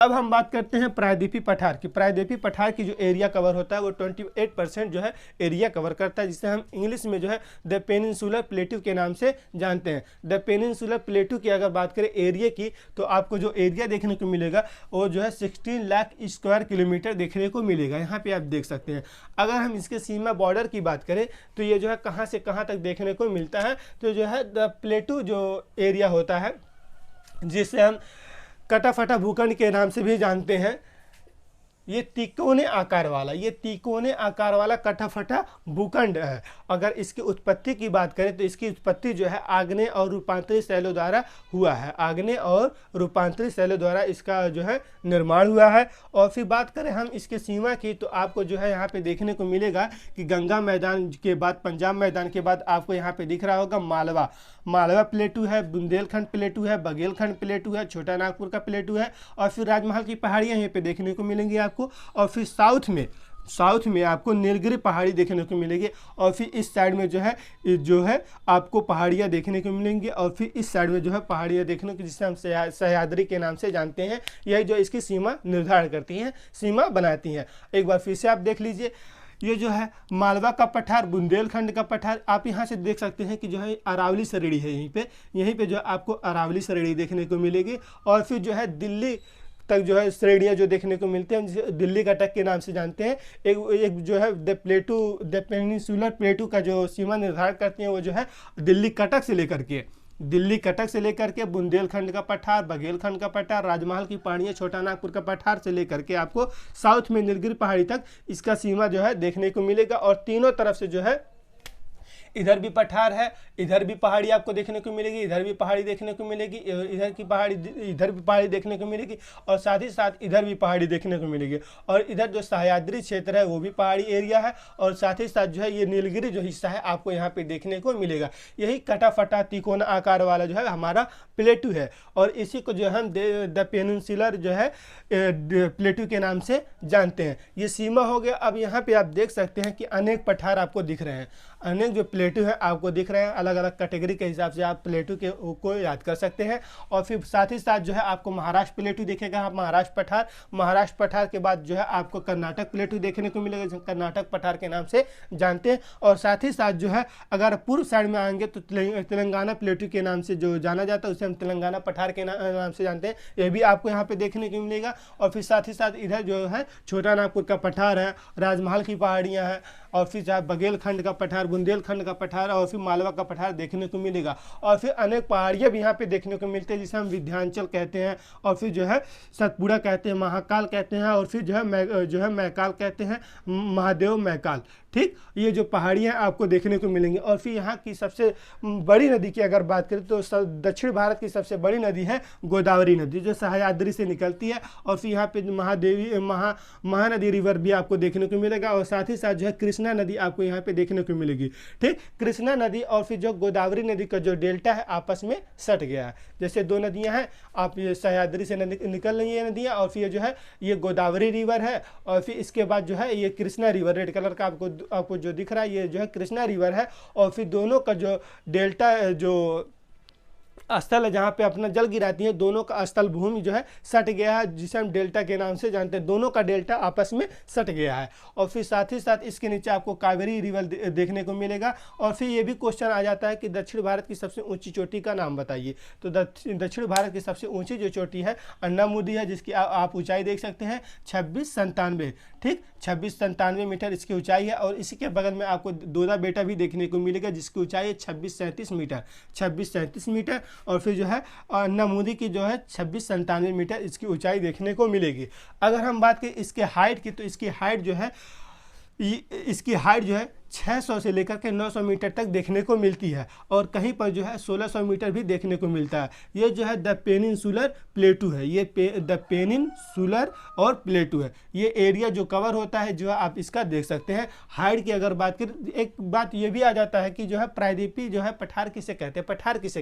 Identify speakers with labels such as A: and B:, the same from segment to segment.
A: अब हम बात करते हैं प्रायद्वीपीय पठार की। प्रायद्वीपीय पठार की जो एरिया कवर होता है वो 28% जो है एरिया कवर करता है, जिसे हम इंग्लिश में जो है द पेनिनसुलर प्लेटू के नाम से जानते हैं। द पेनिनसुलर प्लेटू की अगर बात करें एरिया की, तो आपको जो एरिया देखने को मिलेगा वो जो है 16 लाख स्क्वायर किलोमीटर देखने को मिलेगा। यहाँ पे आप देख सकते हैं। अगर हम इसके सीमा बॉर्डर की बात करें तो ये जो है कहाँ से कहाँ तक देखने को मिलता है, तो जो है द प्लेटू जो एरिया होता है, जिसे हम कटा फटा भूखंड के नाम से भी जानते हैं, ये तिकोने आकार वाला कटा फटा भूखंड है। अगर इसकी उत्पत्ति की बात करें तो इसकी उत्पत्ति जो है आग्नेय और रूपांतरित शैलों द्वारा हुआ है। आग्नेय और रूपांतरित शैलों द्वारा इसका जो है निर्माण हुआ है। और फिर बात करें हम इसके सीमा की, तो आपको जो है यहाँ पे देखने को मिलेगा कि गंगा मैदान के बाद, पंजाब मैदान के बाद आपको यहाँ पे दिख रहा होगा मालवा प्लेटू है, बुंदेलखंड प्लेटू है, बघेलखंड प्लेटू है, छोटा नागपुर का प्लेटू है, और फिर राजमहल की पहाड़ियाँ यहाँ पे देखने को मिलेंगी आपको। और फिर साउथ में आपको नीलगिरी पहाड़ी देखने को मिलेगी, और फिर इस साइड में जो है आपको पहाड़ियाँ देखने को मिलेंगी, और फिर इस साइड में जो है पहाड़ियाँ देखने को, जिसे हम सह्याद्री के नाम से जानते हैं। यही जो इसकी सीमा निर्धारण करती हैं, सीमा बनाती हैं। एक बार फिर से आप देख लीजिए, ये जो है मालवा का पठार, बुंदेलखंड का पठार, आप यहाँ से देख सकते हैं कि जो है अरावली श्रेणी है। यहीं पे जो है आपको अरावली श्रेणी देखने को मिलेगी। और फिर जो है दिल्ली तक जो है श्रेणियाँ जो देखने को मिलते हैं, जिसे दिल्ली कटक के नाम से जानते हैं। एक जो है द पेनिनसुलर प्लेटू का जो सीमा निर्धारण करते हैं वो जो है दिल्ली कटक से लेकर के बुंदेलखंड का पठार, बघेलखंड का पठार, राजमहल की पहाड़ियाँ, छोटा नागपुर का पठार से लेकर के आपको साउथ में नीलगिरी पहाड़ी तक इसका सीमा जो है देखने को मिलेगा। और तीनों तरफ से जो है इधर भी पठार है, इधर भी पहाड़ी आपको देखने को मिलेगी, इधर भी पहाड़ी देखने को मिलेगी, इधर भी पहाड़ी देखने को मिलेगी, और साथ ही साथ इधर भी पहाड़ी देखने को मिलेगी। और इधर जो सह्याद्री क्षेत्र है वो भी पहाड़ी एरिया है, और साथ ही साथ जो है ये नीलगिरी जो हिस्सा है आपको यहाँ पे देखने को मिलेगा। यही कटा फटा तिकोना आकार वाला जो है हमारा प्लेटू है, और इसी को जो हम द पेनिनसुलर जो है प्लेटू के नाम से जानते हैं। ये सीमा हो गया। अब यहाँ पे आप देख सकते हैं कि अनेक पठार आपको दिख रहे हैं, अनेक जो प्लेटू है आपको दिख रहे हैं। अलग अलग कैटेगरी के हिसाब से आप प्लेटू को याद कर सकते हैं। और फिर साथ ही साथ जो है आपको महाराष्ट्र प्लेटू देखेगा, आप महाराष्ट्र पठार के बाद जो है आपको कर्नाटक प्लेटू देखने को मिलेगा, जिसे कर्नाटक पठार के नाम से जानते हैं। और साथ ही साथ जो है अगर पूर्व साइड में आएंगे तो तेलंगाना प्लेटू के नाम से जो जाना जाता है, उसे हम तेलंगाना पठार के नाम से जानते हैं। यह भी आपको यहाँ पे देखने को मिलेगा। और फिर साथ ही साथ इधर जो है छोटा नागपुर का पठार है, राजमहल की पहाड़ियाँ हैं, और फिर चाहे बघेलखंड का पठार, बुंदेलखंड का पठार, और फिर मालवा का पठार देखने को मिलेगा। और फिर अनेक पहाड़ियाँ भी यहाँ पे देखने को मिलते हैं, जिसे हम विंध्याचल कहते हैं, और फिर जो है सतपुड़ा कहते हैं, महाकाल कहते हैं, और फिर जो है मैकाल कहते हैं, महादेव मैकाल। ठीक, ये जो पहाड़ियाँ आपको देखने को मिलेंगी। और फिर यहाँ की सबसे बड़ी नदी की अगर बात करें तो दक्षिण भारत की सबसे बड़ी नदी है गोदावरी नदी, जो सह्याद्री से निकलती है। और फिर यहाँ पे महानदी रिवर भी आपको देखने को मिलेगा, और साथ ही साथ जो है कृष्णा नदी आपको यहाँ पे देखने को मिलेगी। ठीक, कृष्णा नदी और फिर जो गोदावरी नदी का जो डेल्टा है आपस में सट गया है। जैसे दो नदियाँ हैं, आप ये सह्याद्री से निकल रही है नदियाँ, और फिर जो है ये गोदावरी रिवर है, और फिर इसके बाद जो है ये कृष्णा रिवर, रेड कलर का आपको जो दिख रहा है ये जो है कृष्णा रिवर है। और फिर दोनों का जो डेल्टा जो स्थल है जहाँ पे अपना जल गिराती है, दोनों का स्थल भूमि जो है सट गया है, जिसे हम डेल्टा के नाम से जानते हैं। दोनों का डेल्टा आपस में सट गया है। और फिर साथ ही साथ इसके नीचे आपको कावेरी रिवर देखने को मिलेगा। और फिर ये भी क्वेश्चन आ जाता है कि दक्षिण भारत की सबसे ऊंची चोटी का नाम बताइए। तो दक्षिण भारत की सबसे ऊंची जो चोटी है अन्नामुदी है, जिसकी आप ऊंचाई देख सकते हैं 2697। ठीक, 2697 मीटर इसकी ऊंचाई है। और इसी के बगल में आपको दोदा बेटा भी देखने को मिलेगा, जिसकी ऊंचाई है 2637 मीटर। और फिर जो है अन्नामुदी की जो है 2697 मीटर इसकी ऊंचाई देखने को मिलेगी। अगर हम बात करें इसके हाइट की, तो इसकी हाइट जो है 600 से लेकर के 900 मीटर तक देखने को मिलती है, और कहीं पर जो है 1600 मीटर भी देखने को मिलता है। ये जो है द पेनिनसुलर प्लेटू है, ये द पेनिनसुलर और प्लेटू है। ये एरिया जो कवर होता है जो है आप इसका देख सकते हैं। हाइट की अगर बात करें, एक बात ये भी आ जाता है कि जो है प्रायद्वीपीय जो है पठार किसे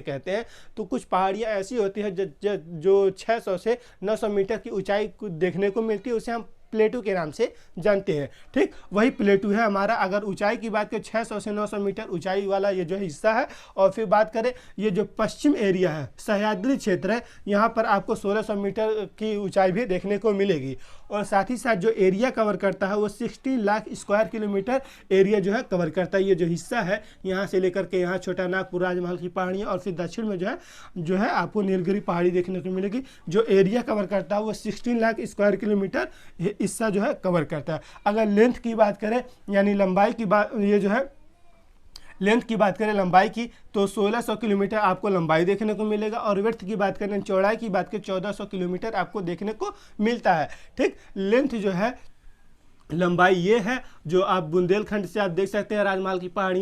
A: कहते हैं, तो कुछ पहाड़ियाँ ऐसी होती है जो 600 से 900 मीटर की ऊंचाई देखने को मिलती है, उसे हम प्लेटू के नाम से जानते हैं। ठीक, वही प्लेटू है हमारा। अगर ऊंचाई की बात करें 600 से 900 मीटर ऊंचाई वाला ये जो हिस्सा है। और फिर बात करें ये जो पश्चिम एरिया है, सह्याद्री क्षेत्र है, यहाँ पर आपको 1600 मीटर की ऊंचाई भी देखने को मिलेगी। और साथ ही साथ जो एरिया कवर करता है वो 16 लाख स्क्वायर किलोमीटर एरिया जो है कवर करता है। ये जो हिस्सा है यहाँ से लेकर के यहाँ छोटा नागपुर, राजमहल की पहाड़ियाँ, और फिर दक्षिण में जो है आपको नीलगिरी पहाड़ी देखने को मिलेगी। जो एरिया कवर करता है वो 16 लाख स्क्वायर किलोमीटर हिस्सा जो है कवर करता है। अगर लेंथ की बात करें यानी लंबाई की बात, ये जो है लेंथ की बात करें लंबाई की, तो 1600 किलोमीटर आपको लंबाई देखने को मिलेगा। और विड्थ की बात करें, चौड़ाई की बात करें, 1400 किलोमीटर आपको देखने को मिलता है। ठीक, लेंथ जो है, लंबाई ये है जो आप बुंदेलखंड से आप देख सकते हैं, राजमहल की पहाड़ी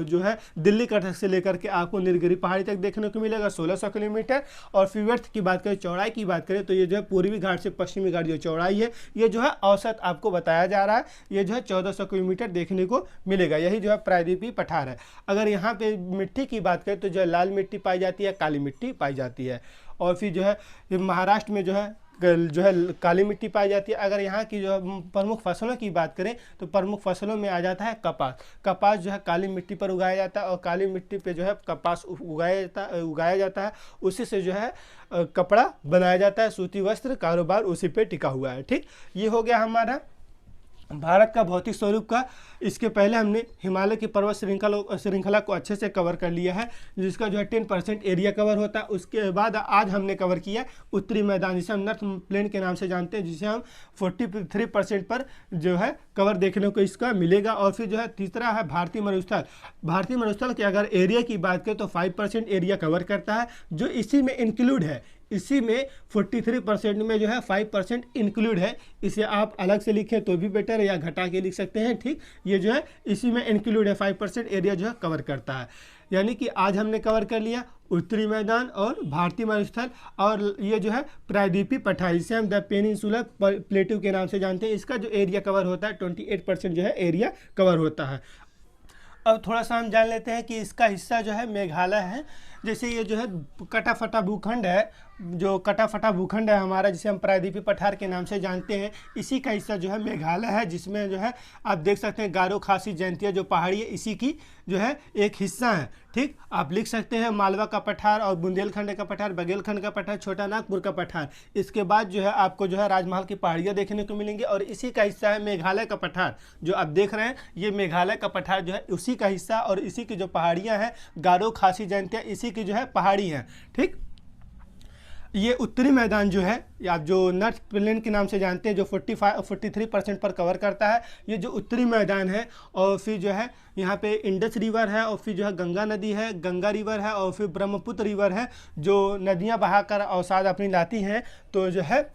A: जो है दिल्ली कटक से लेकर के आपको नीलगिरी पहाड़ी तक देखने को मिलेगा 1600 किलोमीटर। और फिर विड्थ की बात करें, चौड़ाई की बात करें, तो ये जो है पूर्वी घाट से पश्चिमी घाट जो चौड़ाई है, ये जो है औसत आपको बताया जा रहा है, ये जो है 1400 किलोमीटर देखने को मिलेगा। यही जो है प्रायद्वीपीय पठार है। अगर यहाँ पे मिट्टी की बात करें तो जो है लाल मिट्टी पाई जाती है, काली मिट्टी पाई जाती है। और फिर जो है महाराष्ट्र में जो है काली मिट्टी पाई जाती है। अगर यहाँ की जो प्रमुख फसलों की बात करें तो प्रमुख फसलों में आ जाता है कपास। कपास जो है काली मिट्टी पर उगाया जाता है, और काली मिट्टी पे जो है कपास उगाया जाता है। उसी से जो है कपड़ा बनाया जाता है, सूती वस्त्र कारोबार उसी पे टिका हुआ है। ठीक, ये हो गया हमारा भारत का भौतिक स्वरूप का। इसके पहले हमने हिमालय की पर्वत श्रृंखला को अच्छे से कवर कर लिया है, जिसका जो है 10% एरिया कवर होता है। उसके बाद आज हमने कवर किया उत्तरी मैदान, जिसे हम नॉर्थ प्लेन के नाम से जानते हैं, जिसे हम 43% पर जो है कवर देखने को इसका मिलेगा। और फिर जो है तीसरा है भारतीय मरुस्थल। भारतीय मरुस्थल के अगर एरिया की बात करें तो 5% एरिया कवर करता है, जो इसी में इंक्लूड है। इसी में 43% में जो है 5% इंक्लूड है। इसे आप अलग से लिखें तो भी बेटर है, या घटा के लिख सकते हैं। ठीक, ये जो है इसी में इंक्लूड है, 5% एरिया जो है कवर करता है। यानी कि आज हमने कवर कर लिया उत्तरी मैदान और भारतीय मरुस्थल, और ये जो है प्रायद्वीपीय पठार, जिसे हम द पेनिनसुलर प्लेटू के नाम से जानते हैं। इसका जो एरिया कवर होता है 28% जो है एरिया कवर होता है। अब थोड़ा सा हम जान लेते हैं कि इसका हिस्सा जो है मेघालय है। जैसे ये जो है कटा फटा भूखंड है, जो कटा फटा भूखंड है हमारा, जिसे हम प्रायद्वीपीय पठार के नाम से जानते हैं, इसी का हिस्सा जो है मेघालय है, जिसमें जो है आप देख सकते हैं गारो, खासी, जयंतिया जो पहाड़ी है, इसी की जो है एक हिस्सा है। ठीक, आप लिख सकते हैं मालवा का पठार और बुंदेलखंड का पठार, बघेलखंड का पठार, छोटा नागपुर का पठार। इसके बाद जो है आपको जो है राजमहल की पहाड़ियाँ देखने को मिलेंगी, और इसी का हिस्सा है मेघालय का पठार। जो आप देख रहे हैं ये मेघालय का पठार जो है उसी का हिस्सा, और इसी की जो पहाड़ियाँ हैं गारो, खासी, जयंतिया, इसी की जो है पहाड़ी हैं। ठीक, ये उत्तरी मैदान जो है आप जो नॉर्थ प्लेन के नाम से जानते हैं, जो 43% पर कवर करता है, ये जो उत्तरी मैदान है। और फिर जो है यहाँ पे इंडस रिवर है, और फिर जो है गंगा नदी है, गंगा रिवर है, और फिर ब्रह्मपुत्र रिवर है, जो नदियाँ बहाकर अवसाद अपनी लाती हैं, तो जो है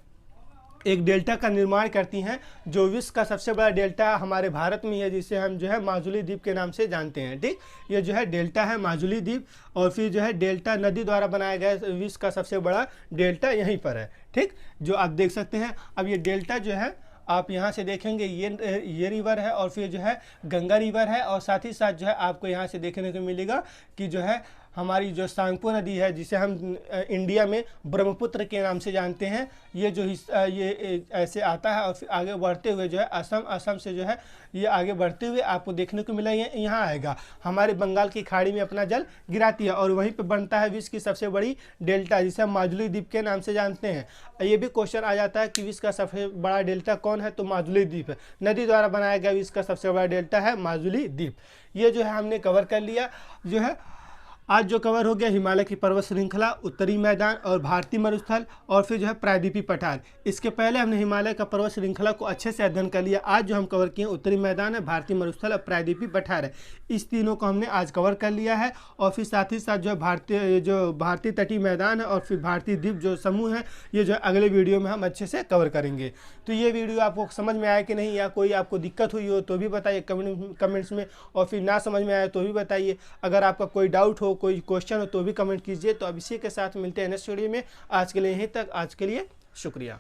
A: एक डेल्टा का निर्माण करती हैं, जो विश्व का सबसे बड़ा डेल्टा हमारे भारत में है, जिसे हम जो है माजुली द्वीप के नाम से जानते हैं। ठीक, ये जो है डेल्टा है माजुली द्वीप, और फिर जो है डेल्टा नदी द्वारा बनाया गया विश्व का सबसे बड़ा डेल्टा यहीं पर है। ठीक, जो आप देख सकते हैं। अब ये डेल्टा जो है आप यहाँ से देखेंगे ये रिवर है, और फिर जो है गंगा रिवर है, और साथ ही साथ जो है आपको यहाँ से देखने को मिलेगा कि जो है हमारी जो सांगपो नदी है, जिसे हम इंडिया में ब्रह्मपुत्र के नाम से जानते हैं, ये जो हिस्सा ये ऐसे आता है, और फिर आगे बढ़ते हुए जो है असम से जो है ये आगे बढ़ते हुए आपको देखने को मिला यहाँ आएगा, हमारे बंगाल की खाड़ी में अपना जल गिराती है, और वहीं पे बनता है विश्व की सबसे बड़ी डेल्टा, जिसे हम माजुली द्वीप के नाम से जानते हैं। ये भी क्वेश्चन आ जाता है कि विश्व का सबसे बड़ा डेल्टा कौन है, तो माजुली द्वीप है। नदी द्वारा बनाया गया विश्व का सबसे बड़ा डेल्टा है माजुली द्वीप। ये जो है हमने कवर कर लिया। जो है आज जो कवर हो गया हिमालय की पर्वत श्रृंखला, उत्तरी मैदान और भारतीय मरुस्थल, और फिर जो है प्रायद्वीपीय पठार। इसके पहले हमने हिमालय का पर्वत श्रृंखला को अच्छे से अध्ययन कर लिया। आज जो हम कवर किए उत्तरी मैदान है, भारतीय मरुस्थल और प्रायद्वीपीय पठार है। इस तीनों को हमने आज कवर कर लिया है। और फिर साथ ही साथ जो है भारतीय तटीय मैदान है और फिर भारतीय द्वीप जो समूह है, ये जो है अगले वीडियो में हम अच्छे से कवर करेंगे। तो ये वीडियो आपको समझ में आया कि नहीं, या कोई आपको दिक्कत हुई हो तो भी बताइए कमेंट्स में, और फिर ना समझ में आया तो भी बताइए। अगर आपका कोई डाउट हो, कोई क्वेश्चन हो तो भी कमेंट कीजिए। तो अब इसी के साथ मिलते हैं नेक्स्ट वीडियो में। आज के लिए यहीं तक। आज के लिए शुक्रिया।